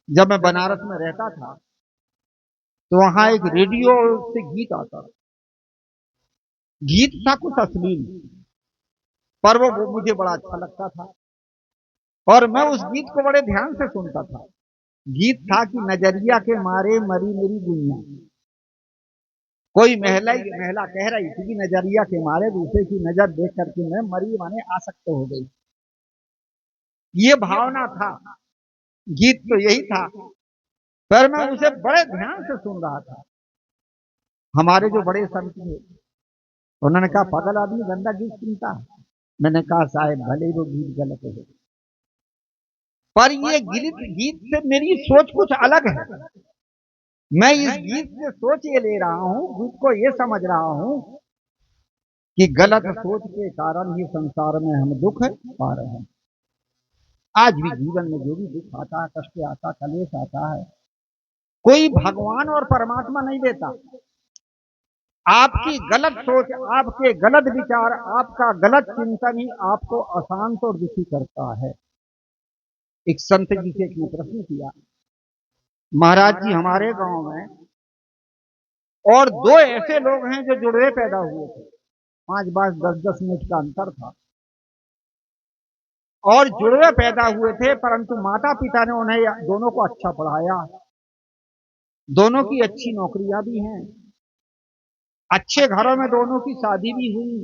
जब मैं बनारस में रहता था तो वहां एक रेडियो से गीत आता था। गीत था कुछ अश्लील, पर वो मुझे बड़ा अच्छा लगता था और मैं उस गीत को बड़े ध्यान से सुनता था। गीत था कि नजरिया के मारे मरी मेरी दुनिया। कोई महिला कह रही थी कि नजरिया के मारे दूसरे की नजर देख करके मैं मरी माने आसक्त हो गई। ये भावना था, गीत तो यही था, पर मैं उसे बड़े ध्यान से सुन रहा था। हमारे जो बड़े संत थे उन्होंने कहा पागल आदमी गंदा गीत सुनता है। मैंने कहा साहब भले ही वो गीत गलत है, पर ये गीत गीत से मेरी सोच कुछ अलग है। मैं इस गीत से सोच ये ले रहा हूँ, गीत को ये समझ रहा हूँ कि गलत सोच के कारण ही संसार में हम दुख पा रहे हैं। आज भी जीवन में जो भी दुख आता है, कष्ट आता, कलेश आता है, कोई भगवान और परमात्मा नहीं देता। आपकी गलत सोच, आपके गलत विचार, आपका गलत चिंतन ही आपको अशांत और दुखी करता है। एक संत जी से एक ने प्रश्न किया, महाराज जी हमारे गांव में और दो ऐसे लोग हैं जो जुड़वे पैदा हुए थे, 5 10 मिनट का अंतर था, और जुड़वे पैदा हुए थे, परंतु माता पिता ने उन्हें दोनों को अच्छा पढ़ाया, दोनों की अच्छी नौकरियां भी हैं, अच्छे घरों में दोनों की शादी भी हुई,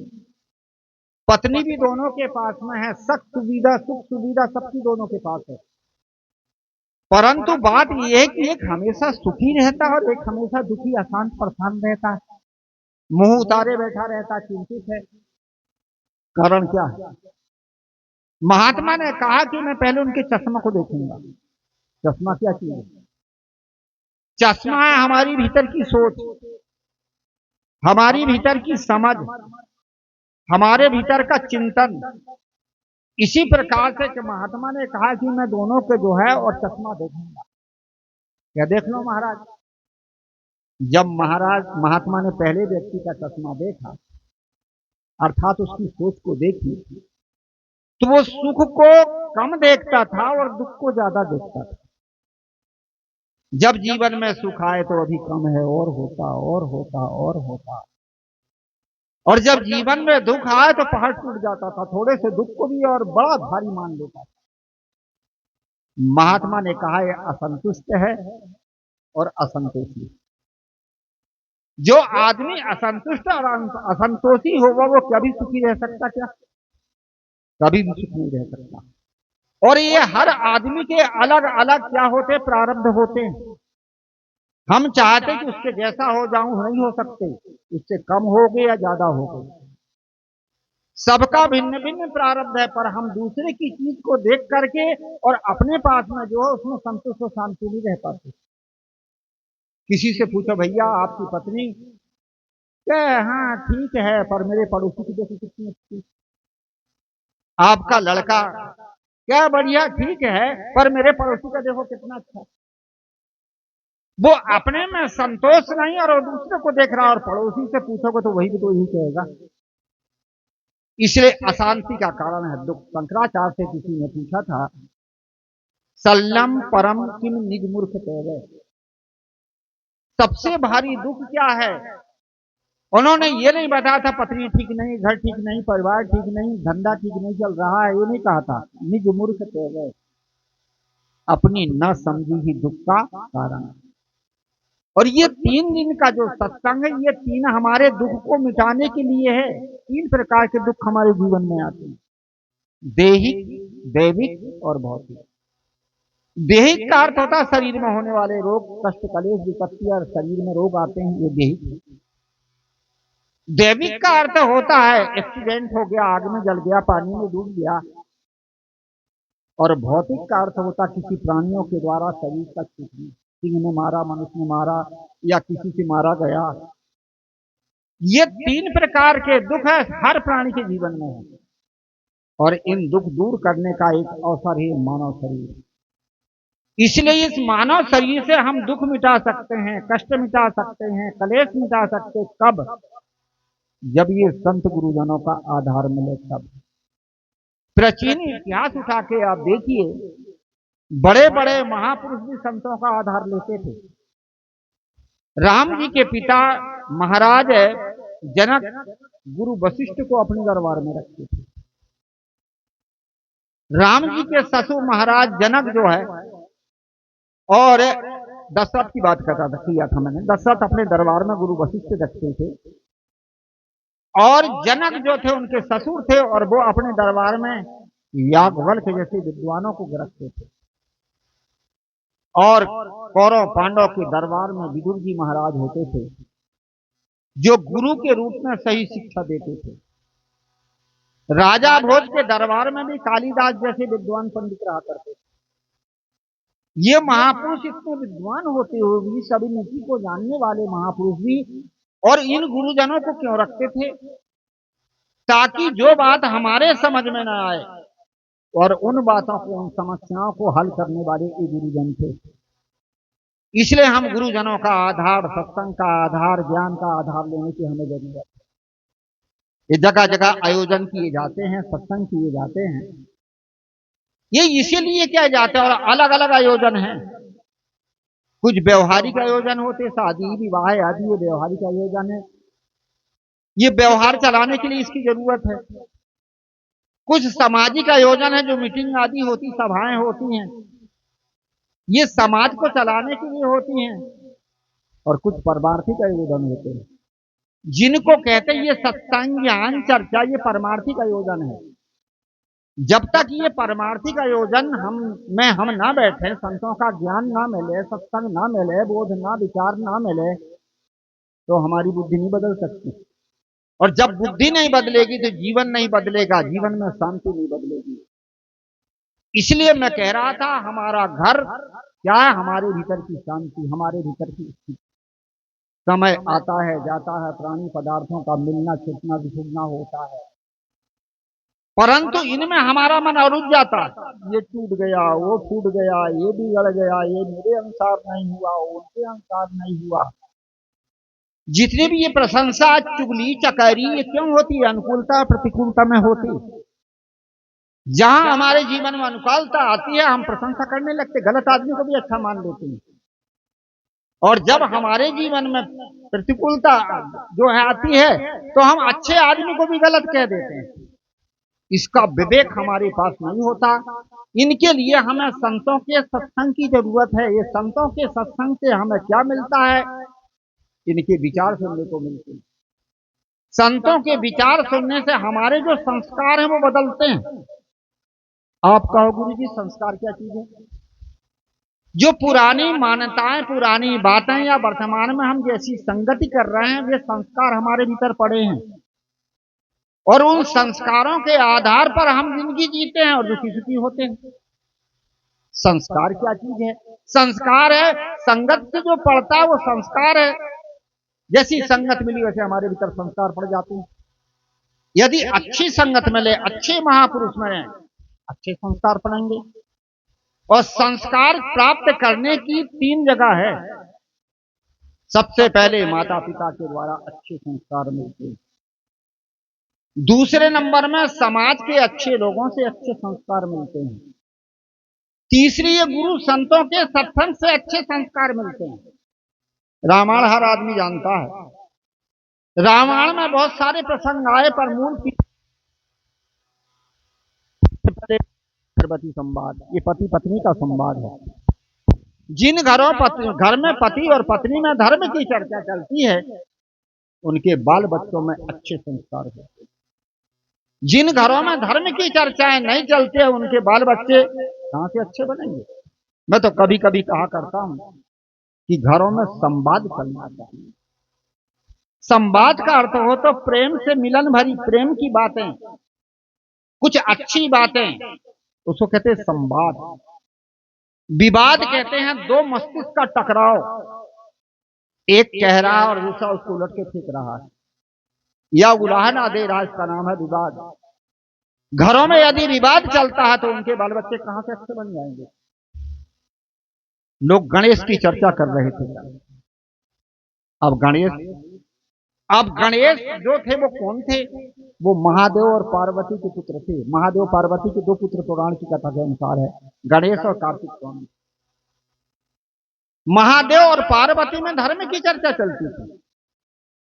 पत्नी भी दोनों के पास में है, सख्त सुविधा सुख सुविधा सबकी दोनों के पास है। परंतु बात यह है कि एक हमेशा सुखी रहता है और एक हमेशा दुखी अशांत परेशान रहता है, मुंह उतारे बैठा रहता, चिंतित है। कारण क्या है? महात्मा ने कहा कि मैं पहले उनके चश्मा को देखूंगा। चश्मा क्या चीज है? चश्मा है हमारी भीतर की सोच, हमारी भीतर की समझ, हमारे भीतर का चिंतन। इसी प्रकार से कि महात्मा ने कहा कि मैं दोनों के जो है और चश्मा देखूंगा। क्या देख लो महाराज? जब महाराज महात्मा ने पहले व्यक्ति का चश्मा देखा, अर्थात उसकी सोच को देखी, तो वो सुख को कम देखता था और दुख को ज्यादा देखता था। जब जीवन में सुख आए तो अभी कम है, और होता और होता और होता, और जब जीवन में दुख आए तो पहाड़ टूट जाता था। थोड़े से दुख को भी और बड़ा भारी मान लेता था। महात्मा ने कहा यह असंतुष्ट है और असंतोषी। जो आदमी असंतुष्ट और असंतोषी होगा वो कभी सुखी रह सकता क्या? कभी भी सुखी नहीं रह सकता। और ये हर आदमी के अलग अलग क्या होते, प्रारब्ध होते हैं। हम चाहते कि उसके जैसा हो जाऊं, नहीं हो सकते, उससे कम हो गए या ज्यादा हो गए। सबका भिन्न भिन्न प्रारब्ध है, पर हम दूसरे की चीज को देख करके और अपने पास में जो है उसमें संतुष्ट और शांति नहीं रह पाते। किसी से पूछो भैया आपकी पत्नी क्या? हाँ ठीक है, पर मेरे पड़ोसी की देखो कितनी अच्छी। आपका लड़का क्या? बढ़िया ठीक है, पर मेरे पड़ोसी का देखो कितना अच्छा। वो अपने में संतोष नहीं और वो दूसरे को देख रहा, और पड़ोसी से पूछोगे तो वही भी तो यही कहेगा। इसलिए अशांति का कारण है दुख। शंकराचार्य से किसी ने पूछा था, सल्लम परम किम निज मूर्ख तेरे, सबसे भारी दुख क्या है? उन्होंने ये नहीं बताया था पत्नी ठीक नहीं, घर ठीक नहीं, परिवार ठीक नहीं, धंधा ठीक नहीं चल रहा है, ये नहीं कहा था। निज मूर्ख तेरे, अपनी न समझी ही दुख का कारण। और ये 3 दिन का जो सत्संग है, ये 3 हमारे दुख को मिटाने के लिए है। 3 प्रकार के दुख हमारे जीवन में आते हैं, देहिक, दैविक और भौतिक। देहिक का अर्थ होता है शरीर में होने वाले रोग, कष्ट, कलेश, विपत्ति और शरीर में रोग आते हैं, ये देहिक। दैविक का अर्थ होता है एक्सीडेंट हो गया, आग में जल गया, पानी में डूब गया। और भौतिक का अर्थ होता किसी प्राणियों के द्वारा शरीर का क्षति, सिंह ने मारा, मनुष्य ने मारा, या किसी से मारा गया। ये 3 प्रकार के दुख है हर प्राणी के जीवन में है, और इन दुख दूर करने का एक अवसर है मानव शरीर। इसलिए इस मानव शरीर से हम दुख मिटा सकते हैं, कष्ट मिटा सकते हैं, कलेश मिटा सकते हैं। कब? जब ये संत गुरुजनों का आधार मिले तब। प्राचीन इतिहास उठा के आप देखिए, बड़े बड़े महापुरुष भी संतों का आधार लेते थे। राम जी के पिता महाराज जनक गुरु वशिष्ठ को अपने दरबार में रखते थे। राम जी के ससुर महाराज जनक जो है, और दशरथ की बात किया था मैंने, दशरथ अपने दरबार में गुरु वशिष्ठ रखते थे, और जनक जो थे उनके ससुर थे, और वो अपने दरबार में याज्ञवल्क्य के जैसे विद्वानों को रखते थे। और कौरव पांडव के दरबार में विदुर जी महाराज होते थे, जो गुरु के रूप में सही शिक्षा देते थे। राजा भोज के दरबार में भी कालिदास जैसे विद्वान पंडित रहा करते थे। ये महापुरुष इतने विद्वान होते हुए भी, सभी नीति को जानने वाले महापुरुष भी, और इन गुरुजनों को क्यों रखते थे? ताकि जो बात हमारे समझ में न आए, और उन बातों को, उन समस्याओं को हल करने वाले ये गुरुजन थे। इसलिए हम गुरुजनों का आधार, सत्संग का आधार, ज्ञान का आधार लेने की हमें जरूरत है। ये जगह जगह आयोजन किए जाते हैं, सत्संग किए जाते हैं, ये इसीलिए किया जाता है। और अलग अलग आयोजन हैं। कुछ व्यवहारिक आयोजन होते, शादी विवाह आदि, ये व्यवहारिक आयोजन है, ये व्यवहार चलाने के लिए इसकी जरूरत है। कुछ सामाजिक आयोजन है, जो मीटिंग आदि होती, सभाएं होती हैं, ये समाज को चलाने के लिए होती हैं। और कुछ परमार्थिक आयोजन होते हैं, जिनको कहते हैं ये सत्संग, ज्ञान, चर्चा, ये परमार्थिक आयोजन है। जब तक ये परमार्थिक आयोजन हम ना बैठे, संतों का ज्ञान ना मिले, सत्संग ना मिले, बोध ना, विचार ना मिले, तो हमारी बुद्धि नहीं बदल सकती। और जब बुद्धि नहीं बदलेगी तो जीवन नहीं बदलेगा, जीवन में शांति नहीं बदलेगी। इसलिए मैं कह रहा था, हमारा घर क्या है? हमारे भीतर की शांति, हमारे भीतर की स्थिति। समय आता है, जाता है, प्राणी पदार्थों का मिलना, छूटना, बिछुड़ना होता है, परंतु इनमें हमारा मन रुझ जाता है। ये टूट गया, वो फूट गया, ये बिगड़ गया, ये मेरे अनुसार नहीं हुआ, उनके अनुसार नहीं हुआ। जितने भी ये प्रशंसा, चुगली, चकारी, ये क्यों होती है? अनुकूलता प्रतिकूलता में होती। जहां हमारे जीवन में अनुकूलता आती है, हम प्रशंसा करने लगते, गलत आदमी को भी अच्छा मान लेते हैं। और जब हमारे जीवन में प्रतिकूलता जो है आती है, तो हम अच्छे आदमी को भी गलत कह देते हैं। इसका विवेक हमारे पास नहीं होता। इनके लिए हमें संतों के सत्संग की जरूरत है। ये संतों के सत्संग से हमें क्या मिलता है? इनके विचार सुनने को मिलते हैं। संतों के विचार सुनने से हमारे जो संस्कार हैं वो बदलते हैं। आप कहो गुरु जी संस्कार क्या चीज है? जो पुरानी मान्यताएं, पुरानी बातें, या वर्तमान में हम जैसी संगति कर रहे हैं, वे संस्कार हमारे भीतर पड़े हैं, और उन संस्कारों के आधार पर हम जिंदगी जीते हैं और दुखी सुखी होते हैं। संस्कार क्या चीज है? संस्कार है संगत से जो पड़ता है वो संस्कार है। जैसी संगत मिली वैसे हमारे भीतर संस्कार पड़ जाते हैं। यदि अच्छी संगत मिले, अच्छे महापुरुष मिले, अच्छे संस्कार पड़ेंगे। और संस्कार प्राप्त करने की 3 जगह है। सबसे पहले माता पिता के द्वारा अच्छे संस्कार मिलते हैं। दूसरे नंबर में समाज के अच्छे लोगों से अच्छे संस्कार मिलते हैं। तीसरी, ये गुरु संतों के सत्संग से अच्छे संस्कार मिलते हैं। रामायण हर आदमी जानता है। रामायण में बहुत सारे प्रसंग आए, पर मूल संवाद, ये पति पत्नी का संवाद है। जिन घर में पति और पत्नी में धर्म की चर्चा चलती है, उनके बाल बच्चों में अच्छे संस्कार होते हैं। जिन घरों में धर्म की चर्चाएं नहीं चलती है, उनके बाल बच्चे कहां से अच्छे बनेंगे? मैं तो कभी कभी कहा करता हूं कि घरों में संवाद चलना चाहिए। संवाद का अर्थ हो तो प्रेम से मिलन भरी, प्रेम की बातें, कुछ अच्छी बातें, उसको कहते हैं संवाद। विवाद कहते हैं दो मस्तिष्क का टकराव, एक कह रहा है और दूसरा उसको उलट के फेंक रहा है, या उलाहना दे रहा है, इसका नाम है विवाद। घरों में यदि विवाद चलता है तो उनके बाल बच्चे कहां से अच्छे बन जाएंगे? लोग गणेश की चर्चा कर रहे थे। अब गणेश अब गणेश जो थे वो कौन थे? वो महादेव और पार्वती के पुत्र थे। महादेव पार्वती के दो पुत्र पुराण की कथा के अनुसार है, गणेश और कार्तिक स्वामी। महादेव और पार्वती में धर्म की चर्चा चलती थी।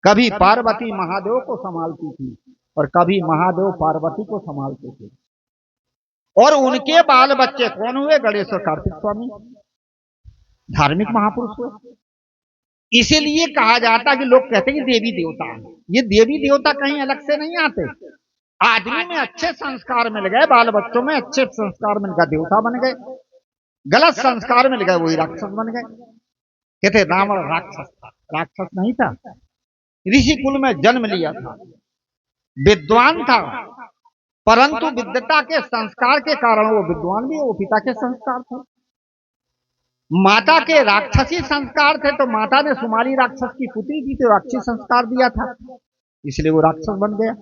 कभी पार्वती महादेव को संभालती थी और कभी महादेव पार्वती को संभालते थे। और उनके बाल बच्चे कौन हुए? गणेश और कार्तिक स्वामी, धार्मिक महापुरुष हुए। इसीलिए कहा जाता कि लोग कहते हैं कि देवी देवता है। ये देवी देवता कहीं अलग से नहीं आते। आदमी में अच्छे संस्कार मिल गए, बाल बच्चों में अच्छे संस्कार मिल गए, देवता बन गए। गलत संस्कार मिल गए, वही राक्षस बन गए। कहते रावण राक्षस था, राक्षस नहीं था। ऋषि कुल में जन्म लिया था, विद्वान था, परंतु विद्वता के संस्कार के कारण वो विद्वान भी, वो पिता के संस्कार थे। माता के राक्षसी संस्कार थे, तो माता ने सुमाली राक्षस की पुत्री थी, तो राक्षसी संस्कार दिया था, इसलिए वो राक्षस बन गया।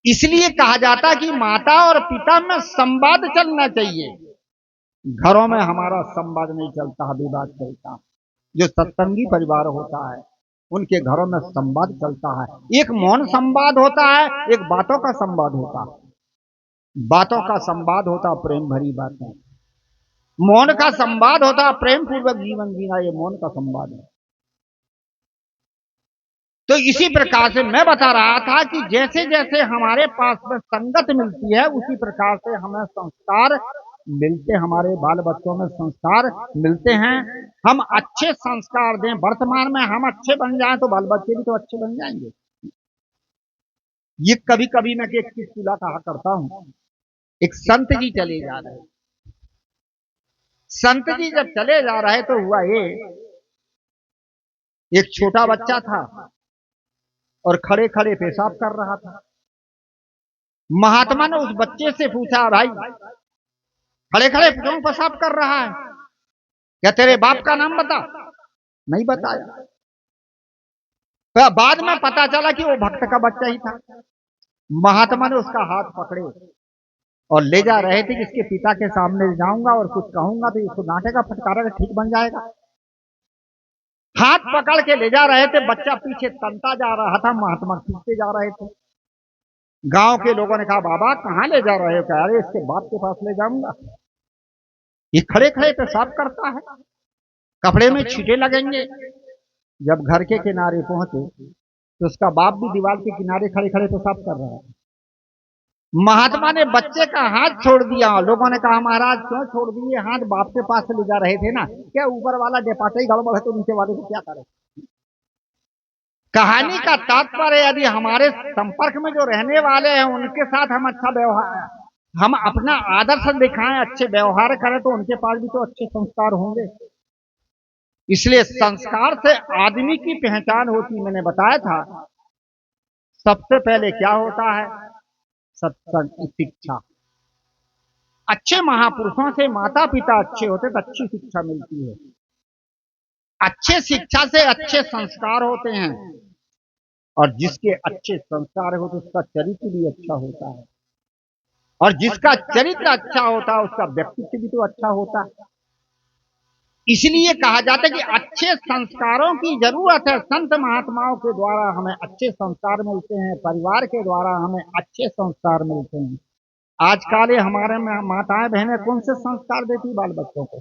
इसलिए कहा जाता कि माता और पिता में संवाद चलना चाहिए। घरों में हमारा संवाद नहीं चलता, विवाद चलता। जो सत्संगी परिवार होता है उनके घरों में संवाद चलता है। एक मौन संवाद होता है, एक बातों का संवाद होता है। बातों का संवाद होता प्रेम भरी बातें, मौन का संवाद होता प्रेम पूर्वक जीवन जीना। ये मौन का संवाद है। तो इसी प्रकार से मैं बता रहा था कि जैसे जैसे हमारे पास में संगत मिलती है, उसी प्रकार से हमें संस्कार मिलते, हमारे बाल बच्चों में संस्कार मिलते हैं। हम अच्छे संस्कार दें, वर्तमान में हम अच्छे बन जाएं तो बाल बच्चे भी तो अच्छे बन जाएंगे। ये कभी कभी मैं एक किस्सा कहा करता हूं। एक संत जी चले जा रहे, संत जी जब चले जा रहे तो हुआ ये, एक छोटा बच्चा था और खड़े खड़े पेशाब कर रहा था। महात्मा ने उस बच्चे से पूछा, भाई खड़े खड़े क्यों पेशाब कर रहा है? क्या तेरे बाप का नाम बता? नहीं बताया। तो बाद में पता चला कि वो भक्त का बच्चा ही था। महात्मा ने उसका हाथ पकड़े और ले जा रहे थे कि इसके पिता के सामने जाऊंगा और कुछ कहूंगा तो इसको डांटेगा फटकारेगा, ठीक बन जाएगा। हाथ पकड़ के ले जा रहे थे, बच्चा पीछे तनता जा रहा था, महात्मा खींचते जा रहे थे। गांव के लोगों ने कहा, बाबा कहां ले जा रहे हो? कह रहे इसके बाप के पास ले जाऊंगा, ये खड़े खड़े पेशाब करता है, कपड़े में छींटे लगेंगे। जब घर के किनारे पहुंचे तो उसका बाप भी दीवार के किनारे खड़े खड़े पेशाब कर रहा है। महात्मा ने बच्चे का हाथ छोड़ दिया। लोगों ने कहा, महाराज क्यों छोड़ दिए हाथ? बाप के पास से ले जा रहे थे ना। क्या ऊपर वाला जपाते ही गड़बड़ है तो नीचे वाले को क्या करे? कहानी का तात्पर्य, यदि हमारे संपर्क में जो रहने वाले हैं उनके साथ हम अच्छा व्यवहार, हम अपना आदर्श दिखाएं, अच्छे व्यवहार करें, तो उनके पास भी तो अच्छे संस्कार होंगे। इसलिए संस्कार से आदमी की पहचान होती। मैंने बताया था सबसे पहले क्या होता है? सत्संग, शिक्षा। अच्छे महापुरुषों से माता पिता अच्छे होते तो अच्छी शिक्षा मिलती है। अच्छे शिक्षा से अच्छे संस्कार होते हैं, और जिसके अच्छे संस्कार हो तो उसका चरित्र भी अच्छा होता है, और जिसका चरित्र अच्छा होता है उसका व्यक्तित्व भी तो अच्छा होता है। इसलिए कहा जाता है कि अच्छे संस्कारों की जरूरत है। संत महात्माओं के द्वारा हमें अच्छे संस्कार मिलते हैं, परिवार के द्वारा हमें अच्छे संस्कार मिलते हैं। आजकल हमारे में माताएं बहनें कौन से संस्कार देती बाल बच्चों को?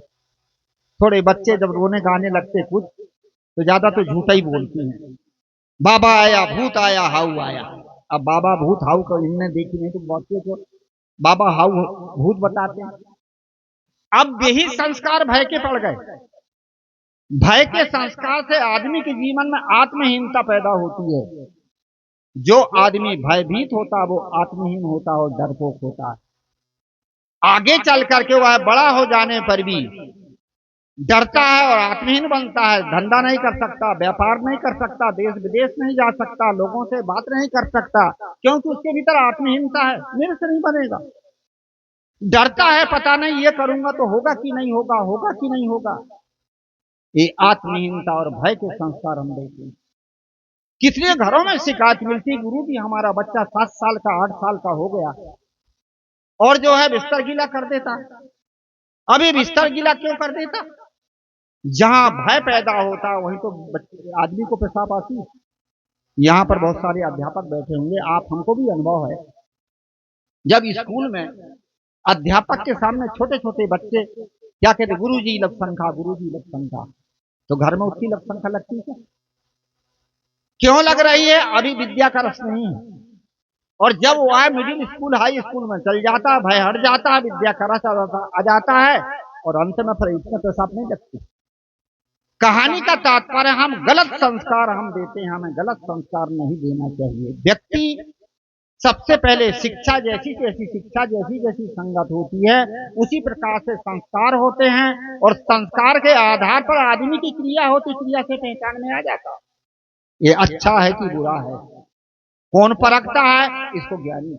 थोड़े बच्चे जब रोने गाने लगते कुछ तो ज्यादा तो झूठा ही बोलती हैं। बाबा आया, भूत आया, हाउ आया। अब बाबा भूत हाउ को इनने देखी नहीं तो बच्चे को बाबा हाउ भूत बताते हैं। अब यही संस्कार भय के पड़ गए। भय के संस्कार से आदमी के जीवन में आत्महीनता पैदा होती है। जो आदमी भयभीत होता है वो आत्महीन होता है और डरपोक होता है। आगे चल करके वह बड़ा हो जाने पर भी डरता है और आत्महीन बनता है। धंधा नहीं कर सकता, व्यापार नहीं कर सकता, देश विदेश नहीं जा सकता, लोगों से बात नहीं कर सकता, क्योंकि उसके भीतर आत्महीनता है। मेरे से नहीं बनेगा। डरता है, पता नहीं ये करूंगा तो होगा कि नहीं होगा, होगा कि नहीं होगा। ये आत्महीनता और भय के संस्कार हम देखते हैं। कितने घरों में शिकायत मिलती, गुरु जी हमारा बच्चा 7 साल का 8 साल का हो गया और जो है बिस्तर गीला कर देता। अभी बिस्तर गीला क्यों कर देता? जहां भय पैदा होता वहीं तो आदमी को पेशाब आती है। यहाँ पर बहुत सारे अध्यापक बैठे होंगे, आप हमको भी अनुभव है, जब स्कूल में अध्यापक के सामने छोटे छोटे बच्चे क्या कहते, गुरुजी लघु संख्या, गुरुजी लघु संख्या, तो घर में उसकी लघु संख्या लगती है? क्यों लग रही है? अभी विद्या का रस नहीं है। और जब वो आए मिडिल स्कूल हाई स्कूल में चल जाता है, भय हट जाता है, विद्या का रस आ जाता है, और अंत में फिर इसमें पेशाब नहीं लगती। कहानी का तात्पर्य, हम गलत संस्कार हम देते हैं, हमें गलत संस्कार नहीं देना चाहिए। व्यक्ति सबसे पहले शिक्षा जैसी जैसी शिक्षा जैसी जैसी संगत होती है, उसी प्रकार से संस्कार होते हैं, और संस्कार के आधार पर आदमी की क्रिया होती, क्रिया से पहचान में आ जाता ये अच्छा है कि बुरा है। कौन परखता है? इसको ज्ञानी।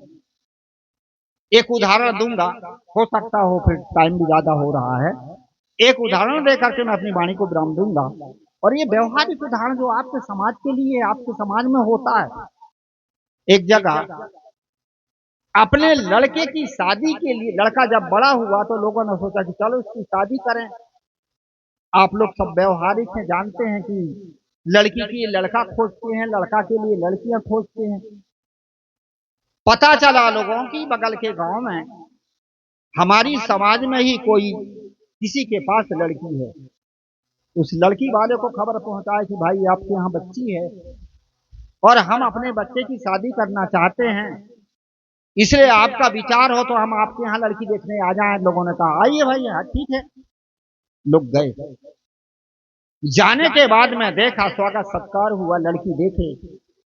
एक उदाहरण दूंगा, हो सकता हो फिर टाइम भी ज्यादा हो रहा है, एक उदाहरण देकर के मैं अपनी वाणी को विराम दूंगा। और ये व्यवहारिक उदाहरण जो आपके समाज के लिए, आपके समाज में होता है। एक जगह अपने लड़के की शादी के लिए, लड़का जब बड़ा हुआ तो लोगों ने सोचा कि चलो इसकी शादी करें। आप लोग सब व्यवहारिक हैं, जानते हैं कि लड़की के लिए लड़का खोजते हैं, लड़का के लिए लड़कियां खोजते हैं। पता चला लोगों की बगल के गांव में, हमारी समाज में ही कोई किसी के पास लड़की है। उस लड़की वाले को खबर पहुंचाए कि भाई आपके यहाँ बच्ची है और हम अपने बच्चे की शादी करना चाहते हैं, इसलिए आपका विचार हो तो हम आपके यहाँ लड़की देखने आ जाएं। लोगों ने कहा आइए भाई, हाँ ठीक है। लोग गए। जाने के बाद में देखा, स्वागत सत्कार हुआ, लड़की देखे,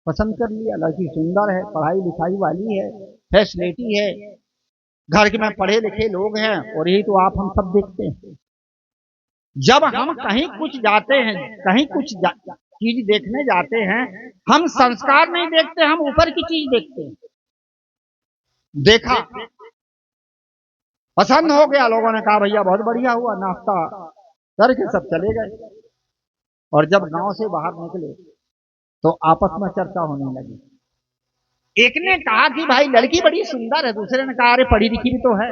पसंद कर लिया। लड़की सुंदर है, पढ़ाई लिखाई वाली है, फैसिलिटी है, घर में पढ़े लिखे लोग हैं, और यही तो आप हम सब देखते हैं। जब हम कहीं कुछ जाते हैं, कहीं कुछ चीज देखने जाते हैं, हम संस्कार नहीं देखते, हम ऊपर की चीज देखते हैं। देखा, पसंद हो गया, लोगों ने कहा भैया बहुत बढ़िया हुआ, नाश्ता करके सब चले गए। और जब गांव से बाहर निकले तो आपस में चर्चा होने लगी। एक ने कहा कि भाई लड़की बड़ी सुंदर है, दूसरे ने कहा अरे पढ़ी लिखी भी तो है,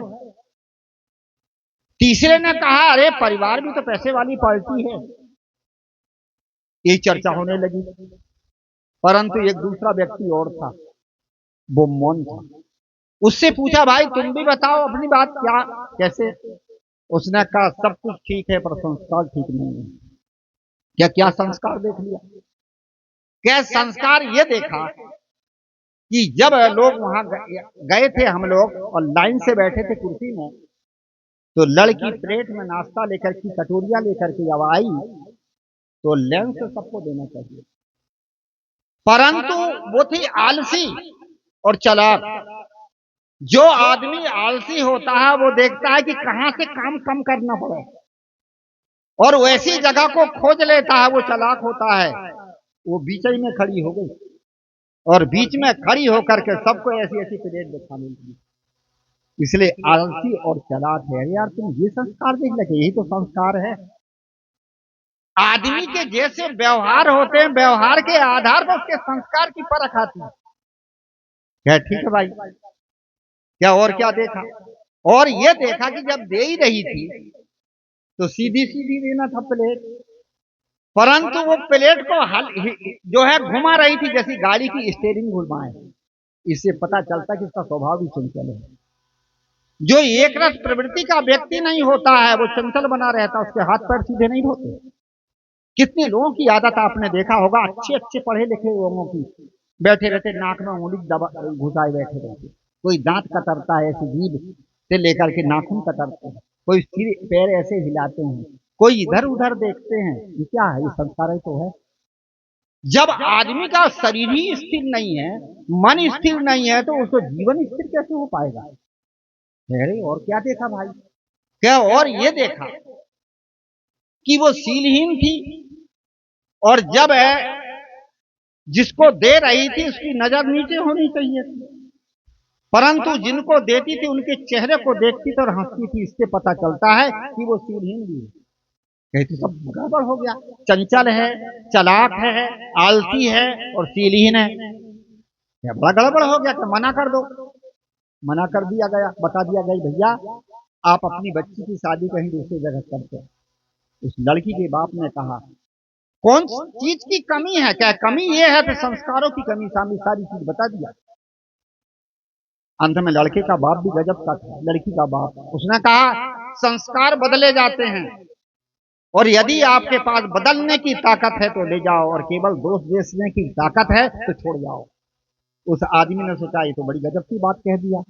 तीसरे ने कहा अरे परिवार भी तो पैसे वाली पार्टी है। ये चर्चा होने लगी, परंतु एक दूसरा व्यक्ति और था, वो मौन था। उससे पूछा भाई तुम भी बताओ अपनी बात, क्या कैसे? उसने कहा सब कुछ ठीक है पर संस्कार ठीक नहीं है। क्या क्या संस्कार देख लिया? क्या संस्कार ये देखा कि जब लोग वहां गए थे, हम लोग और लाइन से बैठे थे कुर्सी में, तो लड़की प्लेट में नाश्ता लेकर की कटोरिया लेकर के जब आई तो लेंस सबको देना चाहिए, परंतु वो थी आलसी और चालाक। जो आदमी आलसी होता है वो देखता है कि कहां से काम कम करना पड़े और वैसी जगह को खोज लेता है। वो चालाक होता है, वो बीच में खड़ी हो गई और बीच में खड़ी होकर के सबको ऐसी ऐसी प्लेट दिखाने लगी। इसलिए आलसी और चालाक है। यार तुम ये संस्कार देख लगे, यही तो संस्कार है। आदमी के जैसे व्यवहार होते हैं, व्यवहार के आधार पर उसके संस्कार की परख आती है। क्या ठीक है भाई? क्या और क्या देखा? और ये देखा कि जब दे ही रही थी तो सीधी सीधी देना था प्लेट, परंतु वो प्लेट को जो है घुमा रही थी, जैसी गाड़ी की स्टीयरिंग घुमाए। इससे पता चलता कि इसका स्वभाव भी चंचल है। जो एक रस प्रवृत्ति का व्यक्ति नहीं होता है वो चंचल बना रहता, उसके हाथ पैर सीधे नहीं होते। कितने लोगों की आदत आपने देखा होगा, अच्छे अच्छे पढ़े लिखे लोगों की, बैठे रहते नाक में उंगली घुसाए बैठे रहते, कोई दांत कतरता है ऐसी जीभ से लेकर के नाखून कतरते हैं, कोई सिर पैर ऐसे हिलाते हैं, कोई इधर उधर देखते हैं। ये क्या है? ये संस्कार ही तो है। जब आदमी का शरीर ही स्थिर नहीं है, मन स्थिर नहीं है, तो उसको जीवन स्थिर कैसे हो पाएगा? अरे और क्या देखा भाई? क्या और ये देखा कि वो शीलहीन थी, और जब जिसको दे रही थी उसकी नजर नीचे होनी चाहिए थी, परंतु जिनको देती थी उनके चेहरे को देखती थी और हंसती थी। इससे पता चलता है कि वो शीलहीन भी है। कहती सब गड़बड़ हो गया, चंचल है, चालाक है, आलसी है और शीलहीन है, बड़ा गड़बड़ हो गया। तो मना कर दो। मना कर दिया गया, बता दिया गया भैया आप अपनी बच्ची की शादी कहीं दूसरी जगह करते। उस लड़की के बाप ने कहा कौन चीज की कमी है, क्या कमी ये है? तो संस्कारों की कमी, सामने सारी चीज बता दिया। अंत में लड़के का बाप भी गजब का था, लड़की का बाप, उसने कहा संस्कार बदले जाते हैं और यदि आपके पास बदलने की ताकत है तो ले जाओ, और केवल दोष देने की ताकत है तो छोड़ जाओ। उस आदमी ने सोचा ये तो बड़ी गजब की बात कह दिया,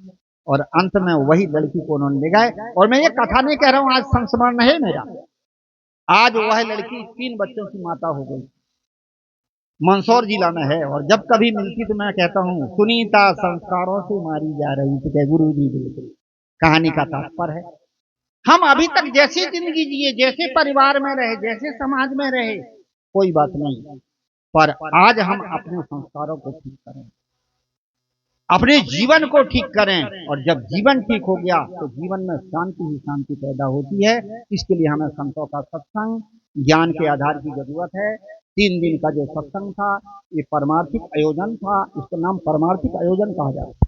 और अंत में वही लड़की को उन्होंने ले गए। और मैं ये कथा नहीं कह रहा हूं आज संस्मरण है मेरा, आज वह लड़की 3 बच्चों की माता हो गई, मंदसौर जिला में है। और जब कभी मिलती तो मैं कहता हूँ सुनीता संस्कारों से मारी जा रही थी, क्या गुरु जी बिल्कुल। कहानी का तात्पर्य है हम अभी तक जैसी जिंदगी जिए, जैसे परिवार में रहे, जैसे समाज में रहे, कोई बात नहीं, पर आज हम अपने संस्कारों को ठीक करें, अपने जीवन को ठीक करें। और जब जीवन ठीक हो गया तो जीवन में शांति ही शांति पैदा होती है। इसके लिए हमें संतों का सत्संग, ज्ञान के आधार की जरूरत है। 3 दिन का जो सत्संग था ये परमार्थिक आयोजन था, इसका नाम परमार्थिक आयोजन कहा जाता है।